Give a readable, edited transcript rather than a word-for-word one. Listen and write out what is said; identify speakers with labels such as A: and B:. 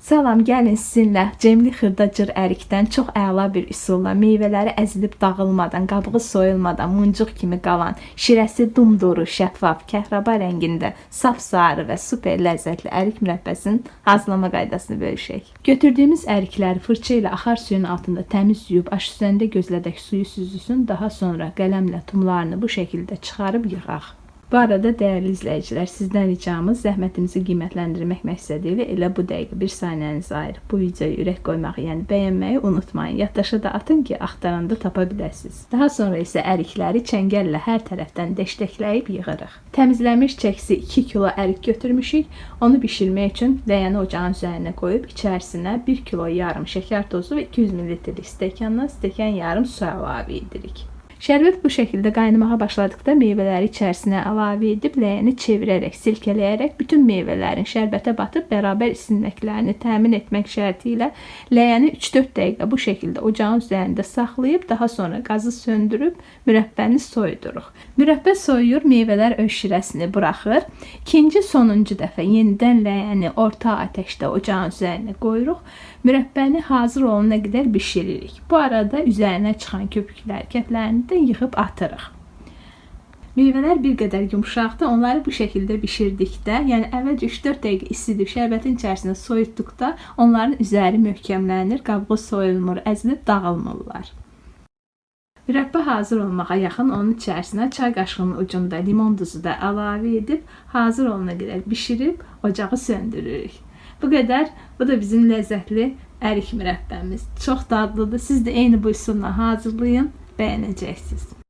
A: Salam, gəlin sizinlə cemli xırdacır ərikdən çox əla bir üsulla meyvələri əzilib dağılmadan, qabığı soyulmadan, muncuq kimi qalan, şirəsi dumduru, şəffaf, kəhraba rəngində, saf-sarı və super ləzzətli ərik mürəbbəsinin hazırlama qaydasını bölüşək. Götürdüyümüz ərikləri fırça ilə axar suyun altında təmiz yuyub aş üzərində gözlədək suyu süzülsün, daha sonra qələmlə tumlarını bu şəkildə çıxarıb yığaq. Bu arada dəyərli izləyicilər, sizdən ricamız zəhmətimizi qiymətləndirmək məqsədilə elə bu dəqiqə bir saniyənizi ayırıb bu videoya ürək qoymağı, yəni bəyənməyi unutmayın. Yaddaşa da atın ki, axtaranda tapa biləsiniz. Daha sonra isə ərikləri çəngəllə hər tərəfdən deşləkləyib yığırıq. Təmizlənmiş çəkisi 2 kilo ərik götürmüşük. Onu bişirmək üçün ləyəni ocağın üzərinə qoyub içərisinə 1 kilo yarım şəkər tozu və 200 ml stəkandan stəkan yarım su əlavə edirik. Şərbət bu şəkildə qaynamağa başladıqda meyvələri içərisinə əlavə edib ləyəni çevirərək, silkələyərək bütün meyvələrin şərbətə batıb bərabər isinməklərini təmin etmək şərti ilə ləyəni 3-4 dəqiqə bu şəkildə ocağın üzərində saxlayıb daha sonra qazı söndürüb mürəbbəni soyuduruq. Mürəbbə soyuyur, meyvələr öz şirəsini buraxır. Sonuncu dəfə yenidən ləyəni orta atəşdə ocağın üzərinə qoyuruq. Mürəbbəni hazır olana qədər bişiririk. Bu arada üzərinə çıxan köpüklər, kəplərini də yığıb atırıq. Meyvələr bir qədər yumşaqdır. Onları bu şəkildə bişirdikdə, yəni əvvəlcə 3-4 dəqiqə isidib şərbətin içərisində soyutduqda onların üzəri möhkəmlənir, qabığı soyulmur, əzilib dağılmırlar. Mürəbbə hazır olmağa yaxın onun içərisinə çay qaşığının ucunda limon duzu da əlavə edib hazır olana qədər bişirib ocağı söndürürük. Bu qədər. Bu da bizim ləzzətli ərik mürəbbəmiz. Çox dadlıdır. Siz də eyni bu üsulla hazırlayın, bəyənəcəksiniz.